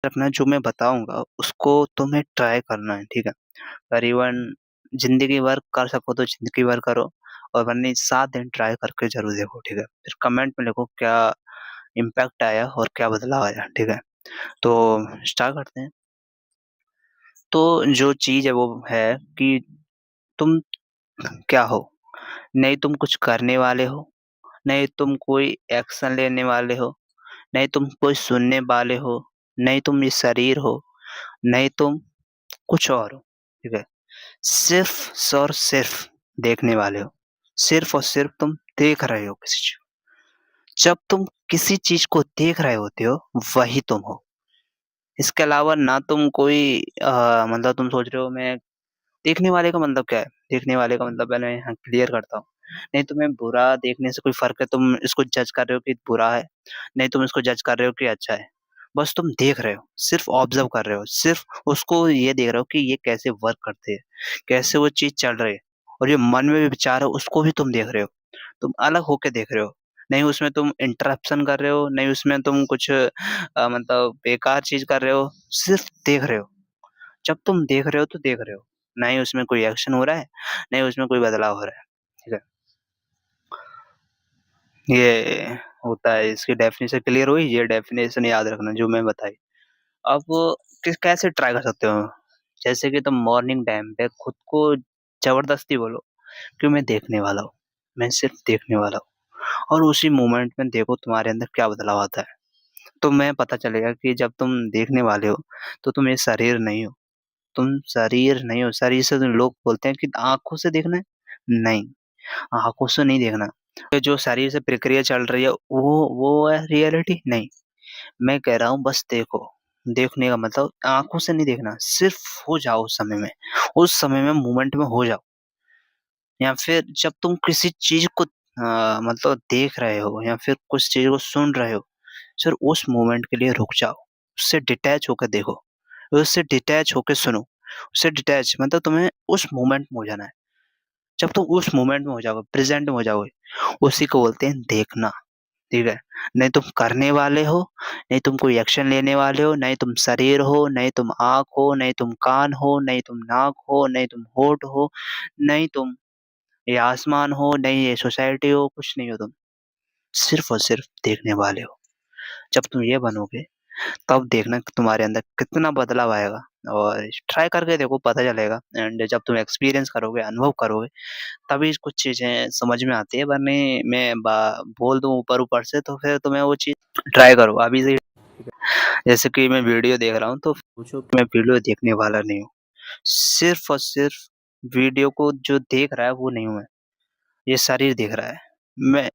रखना जो मैं बताऊँगा उसको तुम्हें ट्राई करना है, ठीक है? करीबन ज़िंदगी भर कर सको तो ज़िंदगी भर करो और वरना 7 दिन ट्राई करके ज़रूर देखो, ठीक है? फिर कमेंट में लिखो क्या इम्पैक्ट आया और क्या बदलाव आया, ठीक है? तो स्टार्ट करते हैं। तो जो चीज़ है वो है कि तुम क्या हो? नहीं तुम कुछ करने वाले हो, नहीं तुम कोई एक्शन लेने वाले हो, नहीं तुम कोई सुनने वाले हो, नहीं तुम ये शरीर हो, नहीं तुम कुछ और हो, ठीक है? सिर्फ़ और सिर्फ़ देखने वाले हो। सिर्फ़ और सिर्फ़ तुम देख रहे हो किसी चीज़ को। जब तुम किसी चीज़ को देख रहे होते हो, वही तुम हो। इसके अलावा ना तुम कोई मतलब तुम सोच रहे हो मैं देखने वाले का मतलब क्या है? देखने वाले का मतलब पहले यहाँ क्लियर करता हूँ। नहीं तुम्हें बुरा देखने से कोई फ़र्क है, तुम इसको जज कर रहे हो कि बुरा है, नहीं तुम इसको जज कर रहे हो कि अच्छा है। बस तुम देख रहे हो, सिर्फ़ ऑब्ज़र्व कर रहे हो, सिर्फ़ उसको ये देख रहे हो कि ये कैसे वर्क करती है, कैसे वो चीज़ चल रही है और जो मन में भी विचार है उसको भी तुम देख रहे हो। तुम अलग होके देख रहे हो, नहीं उसमें तुम इंटरप्शन कर रहे हो, नहीं उसमें तुम कुछ मतलब बेकार चीज़ कर रहे हो, सिर्फ़ देख रहे हो। जब तुम देख रहे हो तो देख रहे हो, ना ही उसमें कोई एक्शन हो रहा है, ना ही उसमें कोई बदलाव हो रहा है, ठीक है? ये होता है, इसकी डेफ़िनेशन क्लियर हुई? ये डेफ़िनेशन याद रखना जो मैं बताई। अब किस कैसे ट्राई कर सकते हो? जैसे कि तुम मॉर्निंग टाइम पे खुद को ज़बरदस्ती बोलो कि मैं देखने वाला हूँ, मैं सिर्फ़ देखने वाला हूँ और उसी मोमेंट में देखो तुम्हारे अंदर क्या बदलाव आता है। तुम्हें पता चलेगा कि जब तुम देखने वाले हो, तो तुम ये शरीर नहीं हो। तुम शरीर नहीं हो, शरीर से तो लोग बोलते हैं कि आँखों से देखना है, नहीं, आँखों से नहीं देखना। ये जो शरीर से प्रक्रिया चल रही है वो है रियलिटी? नहीं, मैं कह रहा हूँ बस देखो, देखने का मतलब आँखों से नहीं देखना, सिर्फ़ हो जाओ उस समय में मोमेंट में हो जाओ या फिर जब तुम किसी चीज़ को मतलब देख रहे हो या फिर कुछ चीज़ को सुन रहे हो, सिर्फ़ उस मोमेंट के लिए रुक जाओ, उससे डिटैच होकर देखो, उससे डिटैच होके सुनो, उससे डिटैच मतलब तुम्हें उस मोमेंट में हो जाना है। जब तुम उस मोमेंट में हो जाओगे, प्रेज़ेंट में हो जाओगे, उसी को बोलते हैं देखना, ठीक है? नहीं तुम करने वाले हो, नहीं तुम कोई एक्शन लेने वाले हो, नहीं तुम शरीर हो, नहीं तुम आँख हो, नहीं तुम कान हो, नहीं तुम नाक हो, नहीं तुम होठ हो, नहीं तुम ये आसमान हो, नहीं ये सोसाइटी हो, कुछ नहीं हो तुम। सिर्फ़ और सिर्फ़ देखने वाले हो। जब तुम ये बनोगे तब देखना कि तुम्हारे अंदर कितना बदलाव आएगा और ट्राई करके देखो पता चलेगा एंड जब तुम एक्सपीरियंस करोगे, अनुभव करोगे तभी कुछ चीज़ें समझ में आती है वरना मैं बा बोल दूँ ऊपर-ऊपर से तो फिर तुम्हें वो चीज़ ट्राई करो अभी से जैसे कि मैं वीडियो देख रहा हूँ तो सोचो कि मैं वीडियो देखने वाला नहीं हूँ। सिर्फ़ और सिर्फ़ वीडियो को जो देख रहा है वो नहीं हूँ मैं, ये शरीर देख रहा है। मैं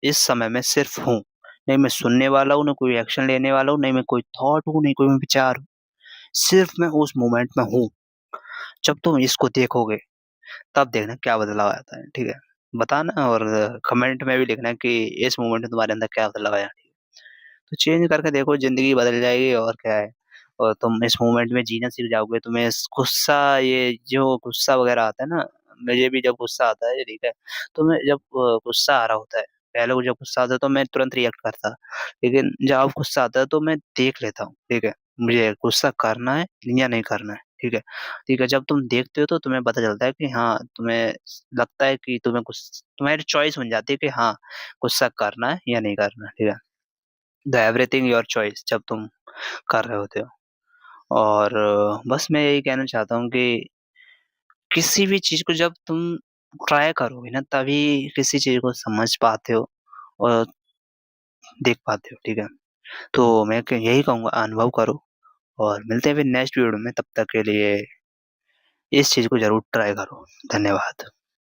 इस समय में सिर्फ़ हूँ। नहीं मैं सुनने वाला हूँ, ना कोई एक्शन लेने वाला हूँ, नहीं मैं कोई थॉट हूँ, नहीं कोई विचार हूँ। सिर्फ़ मैं उस मोमेंट में हूँ। जब तुम इसको देखोगे तब देखना क्या बदलाव आता है, ठीक है? बताना और कमेंट में भी लिखना कि इस मोमेंट में तुम्हारे अंदर क्या बदलाव आया। तो चेंज करके देखो ज़िंदगी बदल जाएगी और क्या है। और तुम इस मोमेंट में जीना सीख जाओगे, तुम्हें इस गुस्सा ये जो गुस्सा वग़ैरह आता है ना, मुझे भी जब गुस्सा आता है, ठीक है, तो मैं जब गुस्सा आ रहा होता है, पहले वो जब गुस्सा आता है तो मैं तुरंत रिएक्ट करता, लेकिन जब अब गुस्सा आता है तो मैं देख लेता हूँ, ठीक है? मुझे गुस्सा करना है या नहीं करना है, ठीक है? ठीक है, जब तुम देखते हो तो तुम्हें पता चलता है कि हाँ, तुम्हें लगता है कि तुम्हारी चॉइस बन जाती है कि हाँ, गुस्सा करना है या नहीं करना है, ठीक है? द एवरीथिंग योर चॉइस जब तुम कर रहे होते हो और बस मैं यही कहना चाहता हूँ कि किसी भी चीज़ को जब तुम ट्राई करोगे ना तभी किसी चीज़ को समझ पाते हो और देख पाते हो, ठीक है? तो मैं यही कहूँगा अनुभव करो और मिलते हैं फिर नेक्स्ट वीडियो में तब तक के लिए इस चीज़ को ज़रूर ट्राई करो। धन्यवाद।